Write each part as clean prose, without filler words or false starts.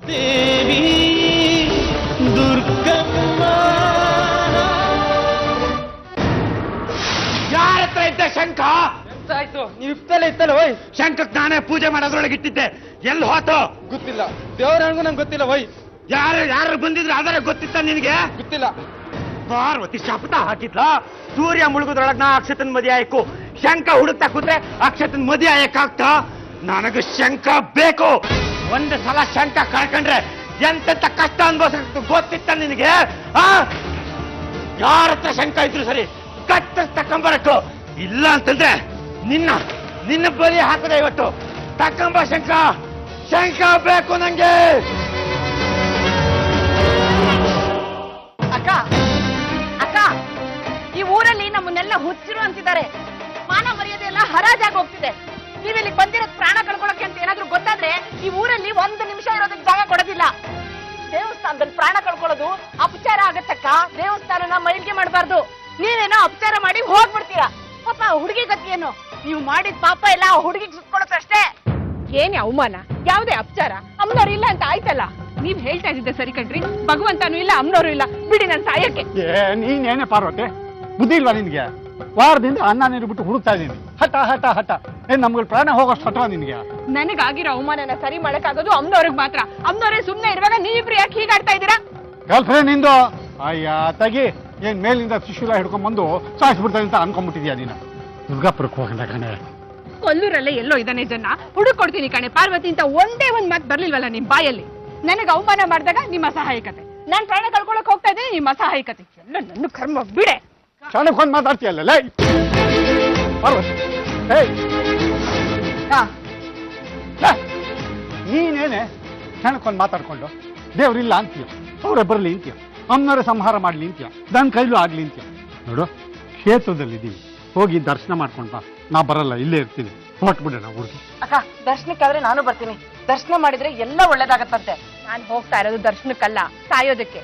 ದೇವಿ ದುರ್ಗಮ್ಮ. ಯಾರ ಹತ್ರ ಇದ್ದ ಶಂಖ? ಆಯ್ತು, ನೀವು ಇತ್ತಲ್ಲ ಇತ್ತಲ್ಲ ಹೋಯ್. ಶಂಖಕ್ಕೆ ನಾನೇ ಪೂಜೆ ಮಾಡೋದ್ರೊಳಗೆ ಇಟ್ಟಿದ್ದೆ, ಎಲ್ಲಿ ಹೋತು? ಗೊತ್ತಿಲ್ಲ, ದೇವರನಿಗೂ ನಂಗೆ ಗೊತ್ತಿಲ್ಲ ಹೋಯ್. ಯಾರು ಬಂದಿದ್ರು ಅದರ ಗೊತ್ತಿತ್ತ ನಿನಗೆ? ಗೊತ್ತಿಲ್ಲ. ಪಾರ್ವತಿ ಶಪಥ ಹಾಕಿದ್ಲ, ಸೂರ್ಯ ಮುಳುಗುದ್ರೊಳಗ್ ನಾ ಅಕ್ಷತನ್ ಮದಿ ಆಯ್ಕು, ಶಂಖ ಹುಡುಕ್ತಾ ಕೂತ್ರೆ ಅಕ್ಷತನ್ ಮದಿ ಆಯಕ್ಕಾಗ್ತಾ? ನನಗೆ ಶಂಖ ಬೇಕು. ಒಂದು ಸಲ ಶಂಖ ಕಳ್ಕೊಂಡ್ರೆ ಎಂತೆಂತ ಕಷ್ಟ ಅನ್ಭವಿಸ ಗೊತ್ತಿತ್ತ ನಿನಗೆ? ಯಾರ ಹತ್ರ ಶಂಖ ಇದ್ರು ಸರಿ, ಕತ್ತ ತಕೊಂಬರಕ್ಕು. ಇಲ್ಲ ಅಂತಂದ್ರೆ ನಿನ್ನ ಬಲಿ ಹಾಕದೆ ಇವತ್ತು. ತಕೊಂಬ ಶಂಖ, ಶಂಖ ಬೇಕು ನಂಗೆ. ಅಕ್ಕ ಅಕ್ಕ, ಈ ಊರಲ್ಲಿ ನಮ್ಮನ್ನೆಲ್ಲ ಹುಚ್ಚರು ಅಂತಿದ್ದಾರೆ. ಮಾನ ಮರ್ಯಾದೆ ಎಲ್ಲ ಹರಾಜಾಗಿ ಹೋಗ್ತಿದೆ. ನೀವಿಲ್ಲಿ ಬಂದಿರೋದ್ ಪ್ರಾಣ ಕಳ್ಕೊಳಕ್ಕೆ ಅಂತ ಏನಾದ್ರೂ ಗೊತ್ತಾದ್ರೆ ಈ ಊರಲ್ಲಿ 1 ನಿಮಿಷ ಇರೋದಕ್ಕೆ ಜಾಗ ಕೊಡೋದಿಲ್ಲ. ದೇವಸ್ಥಾನದಲ್ಲಿ ಪ್ರಾಣ ಕಳ್ಕೊಳ್ಳೋದು ಅಪಚಾರ ಆಗತ್ತಕ್ಕ. ದೇವಸ್ಥಾನನ ಮೈಲ್ಗೆ ಮಾಡಬಾರ್ದು. ನೀವೇನೋ ಅಪಚಾರ ಮಾಡಿ ಹೋಗ್ಬಿಡ್ತೀರಾ. ಪಾಪ ಹುಡುಗಿ ಗತಿ ಏನು? ನೀವು ಮಾಡಿದ ಪಾಪ ಎಲ್ಲ ಹುಡುಗಿಗೆ ಸುತ್ಕೊಳ್ಳೋದಷ್ಟೇ. ಏನೇ ಅವಮಾನ, ಯಾವ್ದೇ ಅಪಚಾರ? ಅಮ್ಮನವ್ರು ಇಲ್ಲ ಅಂತ ಆಯ್ತಲ್ಲ. ನೀವ್ ಹೇಳ್ತಾ ಇದ್ದಿದ್ದೆ ಸರಿ ಕಣ್ರಿ. ಭಗವಂತನೂ ಇಲ್ಲ, ಅಮ್ಮನವರು ಇಲ್ಲ, ಬಿಡಿ ನನ್ ಸಾಯಕ್ಕೆ. ನೀನೇನೇ ಪಾರ್ವತಿ, ಬುದ್ಧಿ ಇಲ್ವಾ ನಿನ್ಗೆ? ವಾರದಿಂದ ಅನ್ನ ನೀರು ಬಿಟ್ಟು ಹುಡುಕ್ತಾ ಇದ್ದೀನಿ. ಹಠ ಹಠ ಹಠ, ಏನ್ ನಮ್ಗೆ ಪ್ರಾಣ ಹೋಗೋಷ್ಟು ಹಠ ನಿನ್ಗೆ? ನನಗಾಗಿರೋ ಅವಮಾನನ ಸರಿ ಮಾಡಕ್ಕಾಗೋದು ಅಮ್ಮನವ್ರಿಗೆ ಮಾತ್ರ. ಅಮ್ಮನವರೇ ಸುಮ್ನೆ ಇರುವಾಗ ನೀವಿಬ್ರು ಯಾಕೆ ಹೀಗಾಡ್ತಾ ಇದ್ದೀರಾ? ಗರ್ಲ್ ಫ್ರೆಂಡ್ ನಿಂದು ಅಯ್ಯ ತಗಿ, ಏನ್ ಮೇಲಿಂದ ಶಿಶುಲ ಹಿಡ್ಕೊಂಡ್ ಬಂದು ಸಾಯಿಸ್ಬಿಡ್ತಾರೆ ಅಂತ ಅನ್ಕೊಂಡ್ಬಿಟ್ಟಿದ್ಯಾ ನೀನು? ದುರ್ಗಾಪುರಕ್ಕೆ ಹೋಗಂಡ ಕಣೆ. ಕೊಲ್ಲೂರಲ್ಲೇ ಎಲ್ಲೋ ಇದ್ದಾನೆ ಜನ, ಹುಡುಕೊಡ್ತೀನಿ ಕಣೆ. ಪಾರ್ವತಿ ಅಂತ ಒಂದೇ ಒಂದ್ ಮಾತು ಬರ್ಲಿಲ್ವಲ್ಲ ನಿಮ್ ಬಾಯಲ್ಲಿ? ನನಗೆ ಅವಮಾನ ಮಾಡಿದಾಗ ನಿಮ್ಮ ಅಸಹಾಯಕತೆ, ನಾನ್ ಪ್ರಾಣ ಕಳ್ಕೊಳಕ್ ಹೋಗ್ತಾ ಇದ್ದೀನಿ, ನಿಮ್ಮ ಅಸಹಾಯಕತೆ. ಎಲ್ಲ ನನ್ನ ಕರ್ಮ ಬಿಡೆ. ಕ್ಷಣಕ್ಕೊಂದು ಮಾತಾಡ್ತೀಯಲ್ಲ ಪಾರ್ವತಿ. ನೀನೇನೆ ಕ್ಷಣಕ್ಕೊಂದು ಮಾತಾಡ್ಕೊಂಡು ದೇವ್ರಿಲ್ಲ ಅಂತೀಯ, ಅವರೇ ಬರಲಿ ಅಂತೀಯ, ಅಮ್ಮನವರೇ ಸಂಹಾರ ಮಾಡ್ಲಿ ಅಂತೀಯ, ನನ್ನ ಕೈಲೂ ಆಗ್ಲಿ ಅಂತೀಯ. ನೋಡು, ಕ್ಷೇತ್ರದಲ್ಲಿದ್ದೀವಿ, ಹೋಗಿ ದರ್ಶನ ಮಾಡ್ಕೊಂಡ್ ಬಾ. ನಾ ಬರಲ್ಲ, ಇಲ್ಲೇ ಇರ್ತೀನಿ. ಹೊಟ್ಬಿಡೋಣ ಊರಿಗೆ. ಅಕ್ಕ, ದರ್ಶನಕ್ಕಾದ್ರೆ ನಾನು ಬರ್ತೀನಿ. ದರ್ಶನ ಮಾಡಿದ್ರೆ ಎಲ್ಲ ಒಳ್ಳೇದಾಗತ್ತಂತೆ. ನಾನ್ ಹೋಗ್ತಾ ಇರೋದು ದರ್ಶನಕ್ಕಲ್ಲ, ಸಾಯೋದಕ್ಕೆ.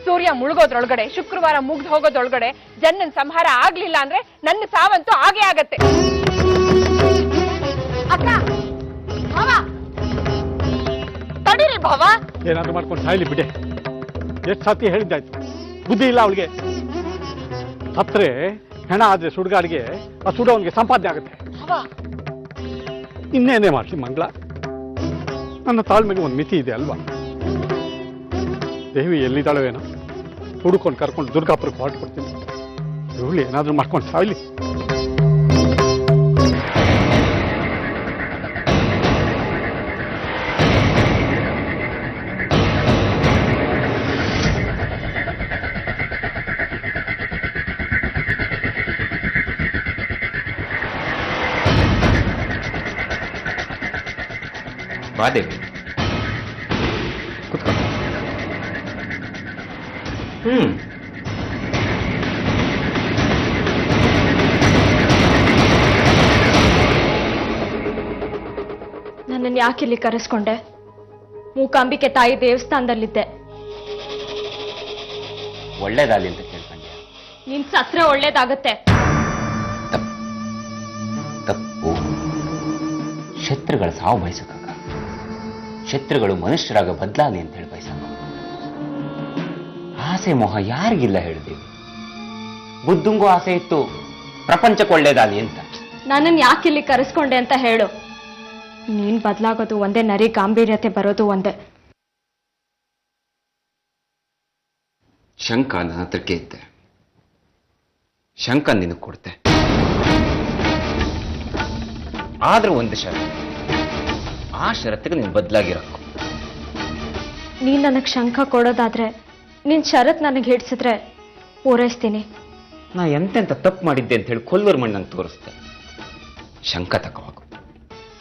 ಸೂರ್ಯ ಮುಳುಗೋದ್ರೊಳಗಡೆ, ಶುಕ್ರವಾರ ಮುಗ್ದು ಹೋಗೋದ್ರೊಳಗಡೆ ಜನನ್ ಸಂಹಾರ ಆಗ್ಲಿಲ್ಲ ಅಂದ್ರೆ ನನ್ನ ಸಾವಂತೂ ಆಗೇ ಆಗತ್ತೆ. ಅಕ್ಕ, ಭಾವ ತಡೀರಿ ಭಾವ. ಏನಾದ್ರು ಮಾಡ್ಕೊಂಡು ಸಾಯ್ಲಿ ಬಿಡೆ. ಎಷ್ಟು ಸತಿ ಹೇಳಿದ್ದಾಯ್ತು, ಬುದ್ಧಿ ಇಲ್ಲ ಅವಳಿಗೆ. ಸತ್ರೆ ಹೆಣ ಆದ್ರೆ ಸುಡುಗಾಡಿಗೆ, ಆ ಸುಡೋನ್ಗೆ ಸಂಪಾದನೆ ಆಗುತ್ತೆ. ಇನ್ನೇನೇ ಮಾಡ್ಲಿ ಮಂಗಳ, ನನ್ನ ತಾಳ್ಮೆಗೆ ಒಂದು ಮಿತಿ ಇದೆ ಅಲ್ವಾ? ದೇವಿ ಎಲ್ಲಿದ್ದಾಳೋ ಏನೋ, ಹುಡುಕೊಂಡು ಕರ್ಕೊಂಡು ದುರ್ಗಾಪುರಕ್ಕೆ ಹೊರಟ್ಬಿಡ್ತೀನಿ. ಇವಳು ಏನಾದ್ರೂ ಮಾಡ್ಕೊಂಡು ಸಾಯ್ಲಿ. ಬಾದೇವಿ ಕುತ್ಕೊ. ನನ್ನನ್ನು ಯಾಕೆ ಇಲ್ಲಿ ಕರೆಸ್ಕೊಂಡೆ? ಮೂಕಾಂಬಿಕೆ ತಾಯಿ ದೇವಸ್ಥಾನದಲ್ಲಿದ್ದೆ. ಒಳ್ಳೇದಾಗಲಿ ಅಂತ ಕೇಳ್ಕೊಂಡೆ. ನಿನ್ ಸತ್ರೆ ಒಳ್ಳೇದಾಗತ್ತೆ. ತಪ್ಪು. ಶತ್ರುಗಳ ಸಾವು ಬಯಸಕ್ಕಾಗ, ಶತ್ರುಗಳು ಮನುಷ್ಯರಾಗ ಬದಲಾಗಲಿ ಅಂತ ಹೇಳಿ ಬಯಸಕ್ಕ. ಆಸೆ ಮೋಹ ಯಾರಿಗಿಲ್ಲ ಹೇಳಿದೀವಿ? ಬುದ್ಧಂಗೂ ಆಸೆ ಇತ್ತು ಪ್ರಪಂಚಕ್ಕೆ ಒಳ್ಳೇದಾಗಲಿ ಅಂತ. ನನ್ನನ್ನು ಯಾಕೆ ಇಲ್ಲಿ ಕರೆಸ್ಕೊಂಡೆ ಅಂತ ಹೇಳು. ನೀನ್ ಬದಲಾಗೋದು ಒಂದೇ, ನರಿ ಗಾಂಭೀರ್ಯತೆ ಬರೋದು ಒಂದೇ. ಶಂಕ ನನ್ನ ಹತ್ರಕ್ಕೆ ಇದ್ದೆ, ಶಂಕ ನಿನಗೆ ಕೊಡ್ತೆ. ಆದ್ರೆ ಒಂದು ಷರತ್ತು, ಆ ಷರತ್ತಿಗೆ ನೀನು ಬದಲಾಗಿರಕ್ಕು. ನೀನ್ ನನಗ್ ಶಂಖ ಕೊಡೋದಾದ್ರೆ ನಿನ್ ಷರತ್ ನನಗೆ ಹಿಡ್ಸಿದ್ರೆ ಪೂರೈಸ್ತೀನಿ. ನಾ ಎಂತೆಂತ ತಪ್ಪು ಮಾಡಿದ್ದೆ ಅಂತ ಹೇಳಿ ಕೊಲ್ಲೂರು ಮಣ್ಣಂಗೆ ತೋರಿಸ್ತೆ. ಶಂಕ ತಗೋಬೇಕು,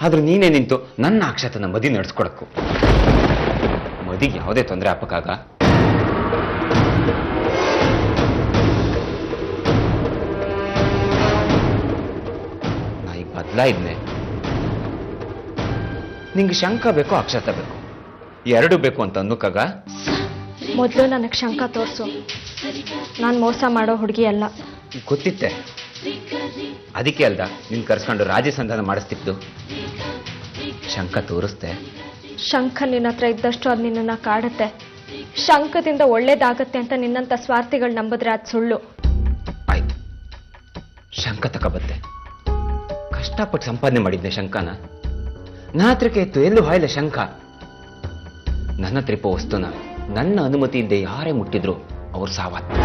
ಆದ್ರೆ ನೀನೇ ನಿಂತು ನನ್ನ ಅಕ್ಷತನ ಮದಿ ನಡೆಸ್ಕೊಡಕ್ಕು. ಮದಿಗೆ ಯಾವುದೇ ತೊಂದರೆ ಹಾಕಕ್ಕಾಗ? ನಾ ಈಗ ಬದಲಾಯಿದ್ನೆ. ನಿಂಗೆ ಶಂಕ ಬೇಕು, ಅಕ್ಷತ ಬೇಕು, ಎರಡು ಬೇಕು ಅಂತ ಅನ್ನೋಕ್ಕಾಗ? ಮೊದಲು ನನಗೆ ಶಂಕ ತೋರಿಸು. ನಾನು ಮೋಸ ಮಾಡೋ ಹುಡುಗಿ ಅಲ್ಲ. ಗೊತ್ತಿತ್ತೆ, ಅದಕ್ಕೆ ಅಲ್ದ ನಿನ್ ಕರ್ಸ್ಕೊಂಡು ರಾಜಿ ಸಂಧಾನ ಮಾಡಿಸ್ತಿದ್ದು. ಶಂಕ ತೋರಿಸ್ತೆ, ಶಂಖ ನಿನ್ನ ಹತ್ರ ಇದ್ದಷ್ಟು ಅದು ನಿನ್ನನ್ನು ಕಾಡುತ್ತೆ. ಶಂಖದಿಂದ ಒಳ್ಳೇದಾಗತ್ತೆ ಅಂತ ನಿನ್ನಂಥ ಸ್ವಾರ್ಥಿಗಳು ನಂಬಿದ್ರೆ ಅದು ಸುಳ್ಳು. ಆಯ್ತು, ಶಂಖ ತಗೋಬತ್ತೆ. ಕಷ್ಟಪಟ್ಟು ಸಂಪಾದನೆ ಮಾಡಿದ್ದೆ ಶಂಖನ. ನನ್ನ ಹತ್ರಕ್ಕೆ ಇತ್ತು, ಎಲ್ಲೂ ಹಾಯಿಲ್ಲ ಶಂಖ. ನನ್ನ ಹತ್ರ ಇಪ್ಪ ವಸ್ತುನ ನನ್ನ ಅನುಮತಿ ಇಲ್ಲದೆ ಯಾರೇ ಮುಟ್ಟಿದ್ರು ಅವ್ರು ಸಾವತ್ತು.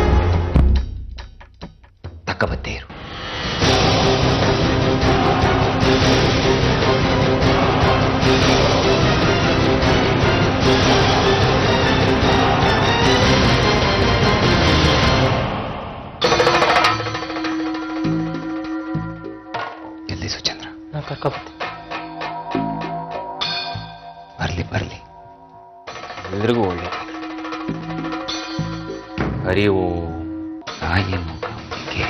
ತಕ್ಕಬತ್ತೆ ಇರು. ಎಲ್ಲಿ ಸುಚಂದ್ರ? ಬರ್ಲಿ ಬರ್ಲಿ, ಎಲ್ರಿಗೂ ಒಳ್ಳೆ ಹರಿವು ತಾಯಿಯ ಮುಖಕ್ಕೆ.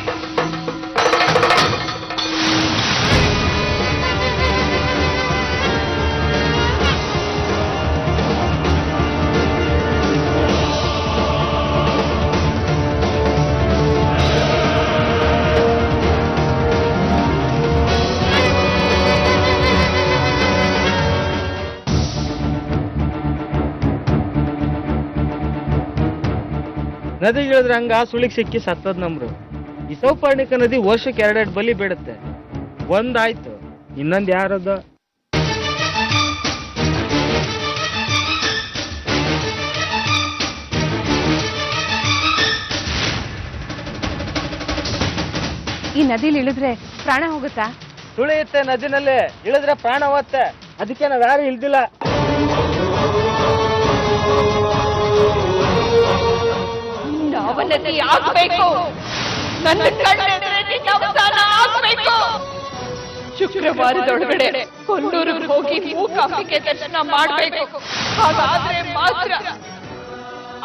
ನದಿಗಿಳಿದ್ರೆ ಹಂಗ ಸುಳಿಗ್ ಸಿಕ್ಕಿ ಸತ್ತದ್ ನಮ್ರು. ಈ ಸೌಪರ್ಣಿಕ ನದಿ ವರ್ಷಕ್ಕೆ 2 ಬಲಿ ಬೇಡುತ್ತೆ. ಒಂದಾಯ್ತು, ಇನ್ನೊಂದು ಯಾರದ? ಈ ನದಿಲಿ ಇಳಿದ್ರೆ ಪ್ರಾಣ ಹೋಗುತ್ತಾ? ಸುಳಿಯುತ್ತೆ ನದಿನಲ್ಲಿ, ಇಳಿದ್ರೆ ಪ್ರಾಣ ಹೋಗುತ್ತೆ. ಅದಕ್ಕೆ ನಾವ್ ಯಾರು ಇಳ್ದಿಲ್ಲ. ಅವನತಿ ಆಗ್ಬೇಕು, ನನ್ನ ಕಣ್ಣೆದುರೇ ನಿನ್ನ ಅವಸಾನ ಆಗ್ಬೇಕು. ಶುಕ್ರವಾರದೊಳಗಡೆ ಕೊಲ್ಲೂರಿಗೆ ಹೋಗಿ ಮೂಕಾಂಬಿಕೆ ದರ್ಶನ ಮಾಡ್ಬೇಕು. ಹಾಗಾದ್ರೆ ಮಾತ್ರ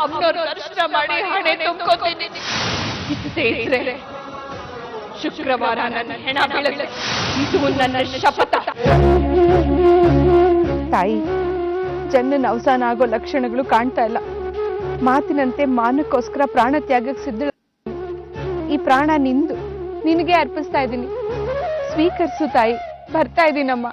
ಅಮ್ಮನವ್ರ ದರ್ಶನ ಮಾಡಿ ಹಣೆ ತುಂಬ್ಕೋತೀನಿ. ಇದ್ದೇ ಇದ್ರೆ ಶುಕ್ರವಾರ ನನ್ನ ಹೆಣ ಬೀಳುತ್ತೆ. ಇದು ನನ್ನ ಶಪಥ. ತಾಯಿ, ಜನ್ನನ ಅವಸಾನ ಆಗೋ ಲಕ್ಷಣಗಳು ಕಾಣ್ತಾ ಇಲ್ಲ. ಮಾತಿನಂತೆ ಮಾನಕ್ಕೋಸ್ಕರ ಪ್ರಾಣ ತ್ಯಾಗಕ್ಕೆ ಸಿದ್ಧ. ಈ ಪ್ರಾಣ ನಿಂದು, ನಿನಗೆ ಅರ್ಪಿಸ್ತಾ ಇದ್ದೀನಿ. ಸ್ವೀಕರಿಸು ತಾಯಿ. ಬರ್ತಾ ಇದ್ದೀನಮ್ಮ.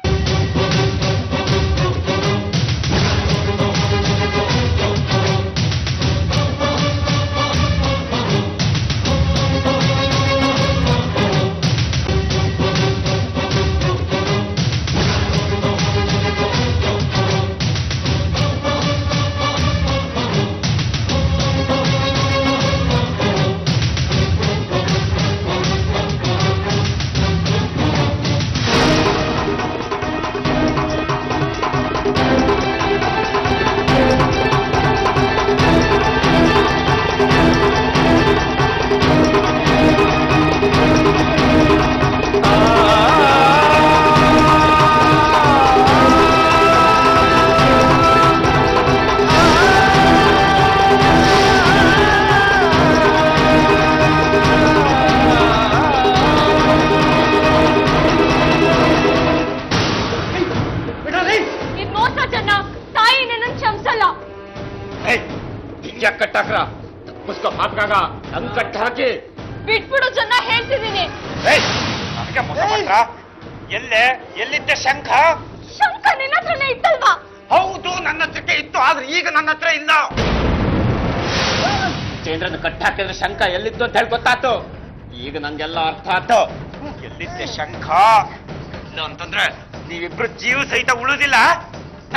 ಕಟ್ಟಾಕ್ರ ಪುಸ್ತಕ ಮಾತ್ಕಾಗ ಹಂಗ್ ಕಟ್ಟ ಹಾಕಿ ಬಿಟ್ಬಿಡು ಜನ, ಹೇಳ್ತಿದ್ದೀನಿ. ಎಲ್ಲಿದ್ದೆ ಶಂಖ? ಶಂಖ ನಿನ್ನ ಹತ್ರನೇ ಇತ್ತಲ್ವಾ? ಹೌದು, ನನ್ನ ಹತ್ರಕ್ಕೆ ಇತ್ತು. ಆದ್ರೆ ಈಗ ನನ್ನ ಹತ್ರ ಇಲ್ಲ. ಚಂದ್ರನ ಕಟ್ಟ ಹಾಕಿದ್ರೆ ಶಂಖ ಎಲ್ಲಿದ್ದು ಅಂತ ಹೇಳಿ ಗೊತ್ತಾಯ್ತು. ಈಗ ನಂಗೆಲ್ಲ ಅರ್ಥ ಆಯ್ತು. ಎಲ್ಲಿದ್ದೆ ಶಂಖ? ಇಲ್ಲ ಅಂತಂದ್ರೆ ನೀವಿಬ್ರು ಜೀವ ಸಹಿತ ಉಳಿದಿಲ್ಲ.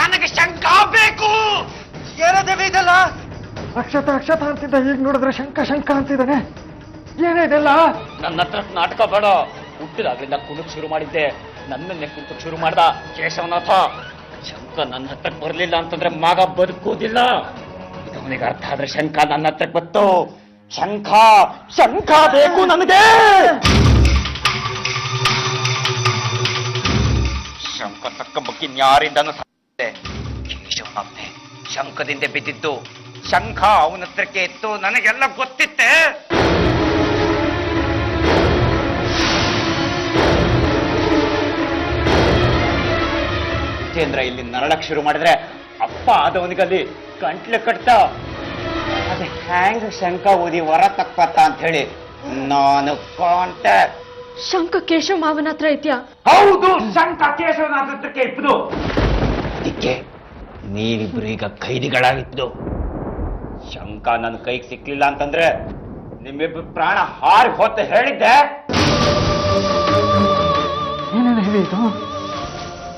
ನನಗೆ ಶಂಖ ಬೇಕು. ಏನದೇವಿ ಇದೆಲ್ಲ? ಅಕ್ಷತ ಅಂತಿದ್ದ, ಈಗ ನೋಡಿದ್ರೆ ಶಂಕ ಅಂತಿದ್ದಾನೆ. ಏನಿದೆಲ್ಲ? ನನ್ನ ಹತ್ರ ನಾಟಕ ಬೇಡ. ಹುಟ್ಟಿದಾಗ್ಲಿಂದ ಕುಣಕ್ ಶುರು ಮಾಡಿದ್ದೆ, ನನ್ನನ್ನೇ ಕುಂಟಕ್ ಶುರು ಮಾಡ್ದ ಕೇಶವನಾಥ. ಶಂಕ ನನ್ನ ಹತ್ರಕ್ಕೆ ಬರ್ಲಿಲ್ಲ ಅಂತಂದ್ರೆ ಮಗ ಬದುಕೋದಿಲ್ಲ. ಅವನಿಗೆ ಅರ್ಥ ಆದ್ರೆ ಶಂಕ ನನ್ನ ಹತ್ರಕ್ಕೆ ಬತ್ತು. ಶಂಕ ಬೇಕು ನನಗೆ. ಶಂಕ ತಕ್ಕ ಬಗ್ಗೆ ಯಾರಿಂದನೂ ಸಾಧ್ಯ. ಕೇಶವನಾಥ್ನೆ ಶಂಕದಿಂದ ಬಿದ್ದಿದ್ದು. ಶಂಖ ಅವನ ಹತ್ರಕ್ಕೆ ಇತ್ತು, ನನಗೆಲ್ಲ ಗೊತ್ತಿತ್ತೆ. ಜಿತೇಂದ್ರ ಇಲ್ಲಿ ನರಳಕ್ ಶುರು ಮಾಡಿದ್ರೆ ಅಪ್ಪ ಆದವನಿಗಲ್ಲಿ ಗಂಟ್ಲು ಕಟ್ತ. ಅದೇ ಹ್ಯಾಂಗ್ ಶಂಖ ಓದಿ ವರ ತಕ್ಕತ್ತ ಅಂತ ಹೇಳಿ ನಾನು ಕಾಂಟೆ. ಶಂಖ ಕೇಶವ ಮಾವನ ಹತ್ರ ಇದೆಯಾ? ಹೌದು, ಶಂಖ ಕೇಶವನ ಹತ್ರಕ್ಕೆ ಇಪ್ಪದು. ಅದಕ್ಕೆ ನೀವಿಬ್ರು ಈಗ ಖೈದಿಗಳಾಗಿದ್ದು. ಶಂಕ ನನ್ನ ಕೈಗೆ ಸಿಕ್ಲಿಲ್ಲ ಅಂತಂದ್ರೆ ನಿಮ್ಮಿಬ್ರು ಪ್ರಾಣ ಹಾರಿ ಹೊತ್ತು ಹೇಳಿದ್ದೆ. ಏನೇನು ಹೇಳಿ ಇದು?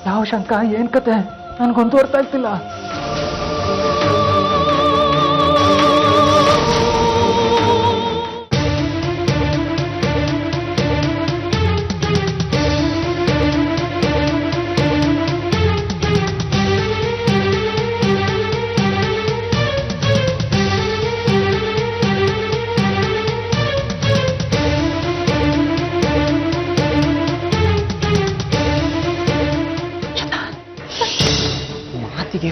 ಯಾವ ಶಂಕ, ಏನ್ ಕತೆ? ನನ್ಗೊಂದು ಅರ್ಥ ಆಗ್ತಿಲ್ಲ.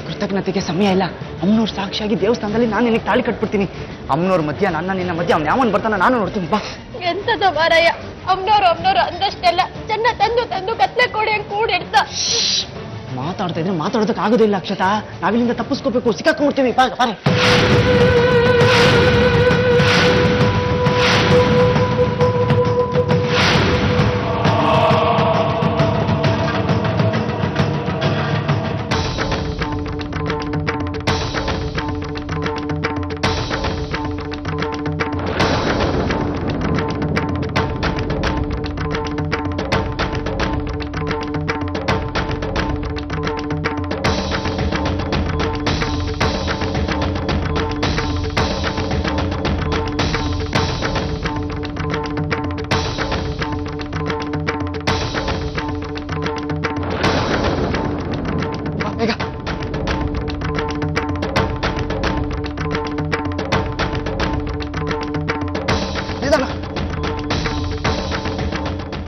ಕೃತಜ್ಞತೆಗೆ ಸಮಯ ಇಲ್ಲ. ಅಮ್ಮನವ್ರ ಸಾಕ್ಷಿಯಾಗಿ ದೇವಸ್ಥಾನದಲ್ಲಿ ನಾನು ನಿನಗೆ ತಾಳಿ ಕಟ್ಬಿಡ್ತೀನಿ. ಅಮ್ಮನವ್ರ ಮಧ್ಯ ನನ್ನ ನಿನ್ನ ಮಧ್ಯ ಅವ್ನು ಯಾವನ್ ಬರ್ತಾನ ನಾನು ನೋಡ್ತೀನಿ. ಬಾ. ಎಂತದ ಮಾರಾಯ, ಅಮ್ಮನವ್ರು ಅಂದಷ್ಟೆಲ್ಲ ಚೆನ್ನ ತಂದು ತಂದು ಕತ್ಲೆ ಕೋಡಿ ಹಂಗೆ ಕೂಡಿಡ್ತ. ಮಾತಾಡ್ತಾ ಇದ್ರೆ ಮಾತಾಡೋದಕ್ಕೆ ಆಗೋದಿಲ್ಲ ಅಕ್ಷತಾ. ನಾವಿಲ್ಲಿಂದ ತಪ್ಪಿಸ್ಕೋಬೇಕು, ಸಿಕ್ಕಾಕೊಂಡ್ಬಿಡ್ತೀವಿ. ಬಾರೆ.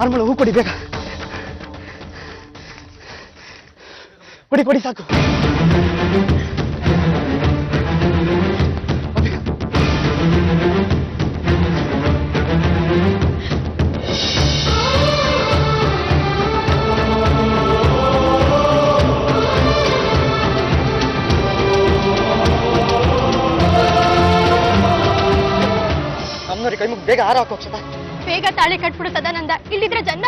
ಅರ್ಮಳ ಹೂ ಕೊಡಿ, ಬೇಗ ಕೊಡಿ ಸಾಕು. ಅಮ್ಮನವ್ರಿಗೆ ಕೈ ಮುಗಿ ಬೇಗ ಹಾರ ಹಾಕೋ ಅಕ್ಷತಾ. ಬೇಗ ತಾಳಿ ಕಟ್ಬಿಡು ಸದಾನಂದ, ಇಲ್ಲಿದ್ರೆ ಜನ್ನ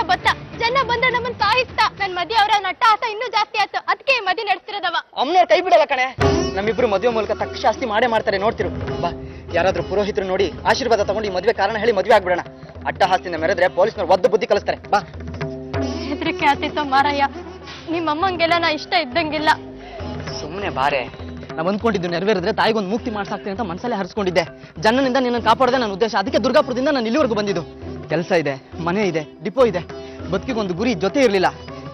ಬಂದ್ರೆ ನಮ್ಮನ್ ಸಾಯಿಸ್ತಾ. ನನ್ ಮದಿ ಅವರ ನಟ್ಟ ಆತ ಇನ್ನೂ ಜಾಸ್ತಿ ಆಯ್ತು, ಅದಕ್ಕೆ ಮದಿ ನಡೆಸ್ತಿರೋದವ. ಅಮ್ಮನವ್ರ ಕೈ ಬಿಡಲ್ಲ ಕಣೆ. ನಮ್ಮಿಬ್ರು ಮದುವೆ ಮೂಲಕ ತಕ್ಕ ಶಾಸ್ತಿ ಮಾಡೇ ಮಾಡ್ತಾರೆ, ನೋಡ್ತಿರು. ಬಾ, ಯಾರಾದ್ರೂ ಪುರೋಹಿತರು ನೋಡಿ ಆಶೀರ್ವಾದ ತಗೊಂಡು ಈ ಮದುವೆ ಕಾರಣ ಹೇಳಿ ಮದುವೆ ಆಗ್ಬಿಡೋಣ. ಅಟ್ಟಹಾಸ್ತಿನ ಮೆರೆದ್ರೆ ಪೊಲೀಸ್ನವ್ರು ಒದ್ದು ಬುದ್ಧಿ ಕಲಿಸ್ತಾರೆ. ಬಾ. ಹೆದರಿಕೆ ಆತಿತ್ತು ಮಾರಯ್ಯ, ನಿಮ್ಮಮ್ಮಂಗೆಲ್ಲ ನಾ ಇಷ್ಟ ಇದ್ದಂಗಿಲ್ಲ. ಸುಮ್ಮನೆ ಬಾರೆ. ನಾವು ಅಂದ್ಕೊಂಡಿದ್ದು ನೆರವೇರಿದ್ರೆ ತಾಯಿಗೊಂದು ಮುಕ್ತಿ ಮಾಡ್ಸಾಕ್ತೀನಿ ಅಂತ ಮನಸ್ಸಲ್ಲೇ ಹರಿಸ್ಕೊಂಡಿದ್ದೆ. ಜನನಿಂದ ನಿನ್ನ ಕಾಪಾಡೋದೇ ನನ್ನ ಉದ್ದೇಶ. ಅದಕ್ಕೆ ದುರ್ಗಾಪುರದಿಂದ ನಾನು ಇಲ್ಲಿವರೆಗೂ ಬಂದಿದ್ದು. ಕೆಲಸ ಇದೆ, ಮನೆ ಇದೆ, ಡಿಪೋ ಇದೆ. ಬದುಕಿಗೊಂದು ಗುರಿ ಜೊತೆ ಇರಲಿಲ್ಲ.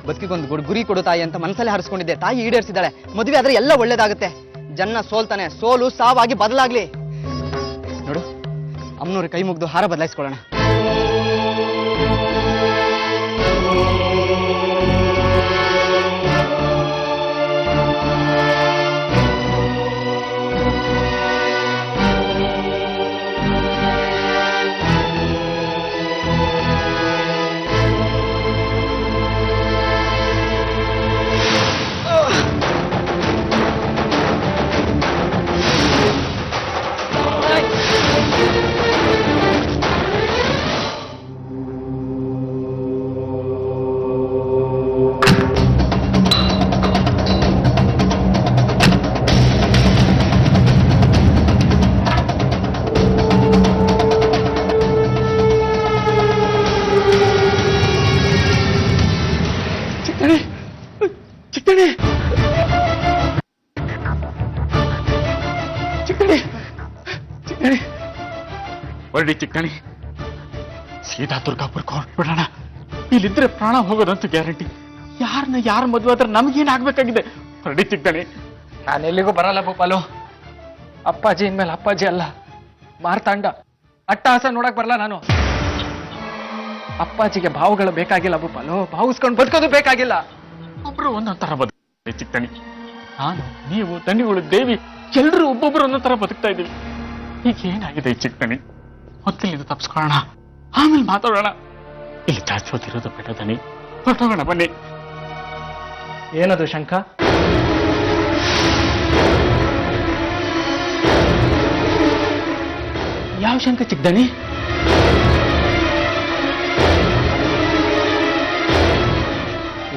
ಬದುಕಿಗೊಂದು ಗುರಿ ಕೊಡು ತಾಯಿ ಅಂತ ಮನಸ್ಸಲ್ಲೇ ಹರಿಸ್ಕೊಂಡಿದ್ದೆ. ತಾಯಿ ಈಡೇರಿಸಿದ್ದಾಳೆ. ಮದುವೆ ಆದ್ರೆ ಎಲ್ಲ ಒಳ್ಳೇದಾಗುತ್ತೆ. ಜನ ಸೋಲ್ತಾನೆ, ಸೋಲು ಸಾವಾಗಿ ಬದಲಾಗ್ಲಿ. ನೋಡು, ಅಮ್ಮನವ್ರ ಕೈ ಮುಗ್ದು ಹಾರ ಬದಲಾಯಿಸ್ಕೊಳ್ಳೋಣ. ಹೊರಡಿ ಚಿಕ್ಕಣಿ, ಸೀದಾ ದುರ್ಗಾಪುರಕ್ಕೆ ಹೊರಟ್ಬಿಡೋಣ. ಇಲ್ಲಿದ್ರೆ ಪ್ರಾಣ ಹೋಗೋದಂತೂ ಗ್ಯಾರಂಟಿ. ಯಾರ ಮದುವೆ ಆದ್ರೆ ನಮಗೇನ್ ಆಗ್ಬೇಕಾಗಿದೆ? ಹೊರಡಿ ಚಿಕ್ಕಣಿ. ನಾನೆಲ್ಲಿಗೂ ಬರಲ್ಲ ಭೂಪಾಲು. ಅಪ್ಪಾಜಿ ಇನ್ಮೇಲೆ ಅಪ್ಪಾಜಿ ಅಲ್ಲ, ಮಾರ್ತಾಂಡ. ಅಟ್ಟಹಾಸ ನೋಡಕ್ ಬರಲ್ಲ ನಾನು. ಅಪ್ಪಾಜಿಗೆ ಭಾವಗಳು ಬೇಕಾಗಿಲ್ಲ ಭೂಪಾಲು, ಭಾವಿಸ್ಕೊಂಡು ಬದುಕೋದು ಬೇಕಾಗಿಲ್ಲ. ಒಬ್ರು ಒಂದೊಂಥರ ಬದುಕ ಚಿಕ್ಕಣಿ. ನಾನು, ನೀವು, ದಣಿಗಳು, ದೇವಿ ಎಲ್ಲರೂ ಒಬ್ಬೊಬ್ರು ಒಂದೊಂಥರ ಬದುಕ್ತಾ ಇದ್ದೀವಿ. ಈಗ ಏನಾಗಿದೆ ಚಿಕ್ಕಣಿ? ಹೊತ್ತಿಲ್ಲಿಂದ ತಪ್ಪಿಸ್ಕೊಳ್ಳೋಣ, ಆಮೇಲೆ ಮಾತಾಡೋಣ. ಇಲ್ಲಿ ಜಾಸ್ತಿ ಹೊತ್ತಿರೋದು ಬೇಡ ದಣಿ. ಹೊರಟೋಗೋಣ ಬನ್ನಿ. ಏನದು ಶಂಕ? ಯಾವ ಶಂಕ ಚಿಕ್ಕದಣಿ?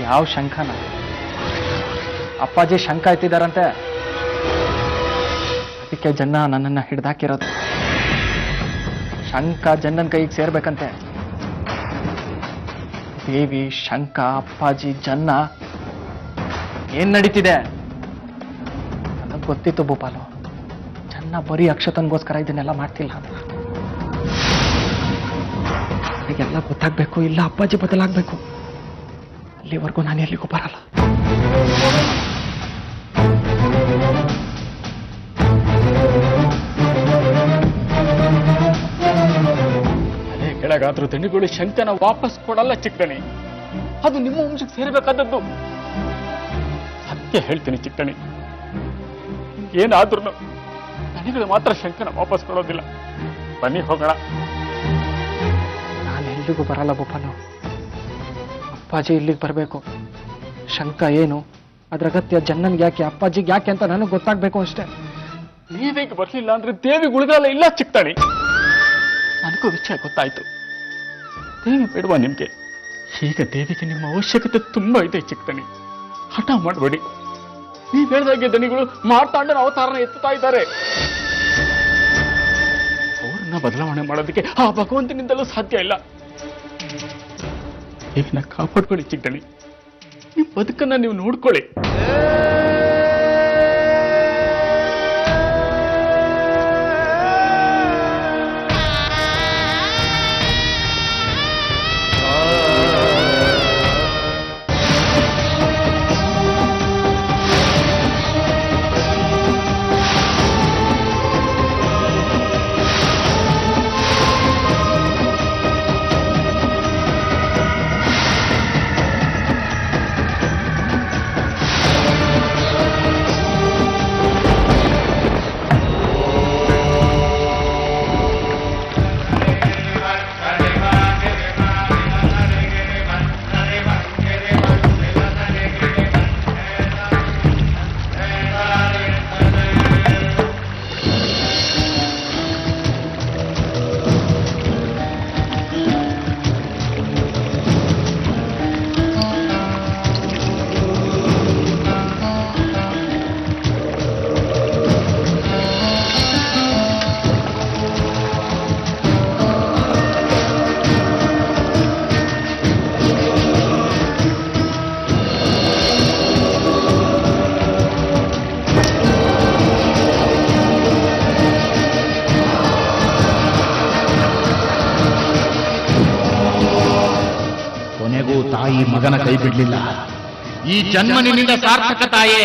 ಯಾವ ಶಂಖನ? ಅಪ್ಪಾಜಿ ಶಂಕ ಎತ್ತಿದಾರಂತೆ. ಅದಕ್ಕೆ ಜನ್ನ ನನ್ನನ್ನ ಹಿಡ್ದಾಕಿರೋದು. ಶಂಕ ಜನ್ನನ ಕೈಗೆ ಸೇರ್ಬೇಕಂತೆ. ದೇವಿ, ಶಂಕ, ಅಪ್ಪಾಜಿ, ಜನ್ನ ಏನ್ ನಡೀತಿದೆ ನನಗೆ ಗೊತ್ತಿತ್ತು ಭೂಪಾಲು. ಜನ್ನ ಬರೀ ಅಕ್ಷತನ್ಗೋಸ್ಕರ ಇದನ್ನೆಲ್ಲ ಮಾಡ್ತಿಲ್ಲ ಅಂತ. ನನಗೆಲ್ಲ ಗೊತ್ತಾಗ್ಬೇಕು, ಇಲ್ಲ ಅಪ್ಪಾಜಿ ಬದಲಾಗ್ಬೇಕು. ಅಲ್ಲಿವರೆಗೂ ನಾನು ಎಲ್ಲಿಗೂ ಬರಲ್ಲ. ಅದೇ ಕೆಳಗಾದ್ರೂ ದಣಿಗಳು ಶಂಕನ ವಾಪಸ್ ಕೊಡಲ್ಲ ಚಿಕ್ಕಣಿ. ಅದು ನಿಮ್ಮ ವಂಶಕ್ಕೆ ಸೇರಬೇಕಾದದ್ದು. ಸತ್ಯ ಹೇಳ್ತೀನಿ ಚಿಕ್ಕಣಿ, ಏನಾದ್ರೂ ದಣಿಗಳು ಮಾತ್ರ ಶಂಕನ ವಾಪಸ್ ಕೊಡೋದಿಲ್ಲ. ಬನ್ನಿ ಹೋಗೋಣ. ನಾನು ಎಲ್ಲಿಗೂ ಬರಲ್ಲ ಗೋಪಾಲು. ಅಪ್ಪಾಜಿ ಇಲ್ಲಿಗೆ ಬರಬೇಕು. ಶಂಕ ಏನು, ಅದ್ರ ಅಗತ್ಯ ಜನ್ನನ್ಗೆ ಯಾಕೆ, ಅಪ್ಪಾಜಿಗೆ ಯಾಕೆ ಅಂತ ನನಗೆ ಗೊತ್ತಾಗ್ಬೇಕು ಅಷ್ಟೇ. ನೀವೀಗ ಬರ್ಲಿಲ್ಲ ಅಂದ್ರೆ ದೇವಿ ಉಳಿಗಾಲ ಇಲ್ಲ ಚಿಕ್ಕಣಿ. ನನಗೂ ವಿಷಯ ಗೊತ್ತಾಯ್ತು. ದೇವಿ ಬೇಡವಾ ನಿಮ್ಗೆ? ಈಗ ದೇವಿಗೆ ನಿಮ್ಮ ಅವಶ್ಯಕತೆ ತುಂಬಾ ಇದೆ ಚಿಕ್ಕಣಿ. ಹಠ ಮಾಡಬೇಡಿ. ನೀವ್ ಹೇಳಿದಾಗೆ ದಣಿಗಳು ಮಾರ್ತಾಂಡನ ಅವತಾರನ ಎತ್ತುತ್ತಾ ಇದ್ದಾರೆ. ಅವ್ರನ್ನ ಬದಲಾವಣೆ ಮಾಡೋದಕ್ಕೆ ಆ ಭಗವಂತನಿಂದಲೂ ಸಾಧ್ಯ ಇಲ್ಲ. ದೇವಿನ ಕಾಪಾಡ್ಕೊಳ್ಳಿ ಚಿಕ್ಕಣಿ. ನಿಮ್ ಬದುಕನ್ನ ನೀವು ನೋಡ್ಕೊಳ್ಳಿ. ತಾಯಿ ಮಗನ ಕೈ ಬಿಡ್ಲಿಲ್ಲ. ಈ ಜನ್ಮ ನಿನ್ನಿಂದ ಸಾರ್ಥಕ ತಾಯೇ.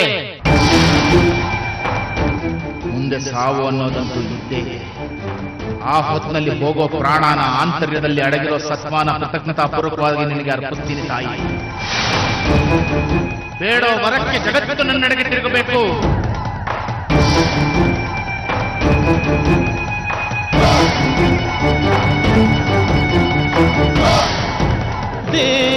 ಮುಂದೆ ಸಾವು ಅನ್ನೋದಂತೂ ಇದ್ದೇ. ಆ ಹೊತ್ತಿನಲ್ಲಿ ಹೋಗೋ ಪ್ರಾಣನ ಆಂತರ್ಯದಲ್ಲಿ ಅಡಗಿರೋ ಸತ್ಮಾನ ಕೃತಜ್ಞತಾಪೂರ್ವಕವಾಗಿ ನಿನಗೆ ಅರ್ಪಿಸ್ತೀನಿ ತಾಯಿ. ಬೇಡೋ ವರಕ್ಕೆ ಜಗತ್ತು ನನ್ನೆಡೆಗೆ ತಿರುಗಬೇಕು. ದೇವಿ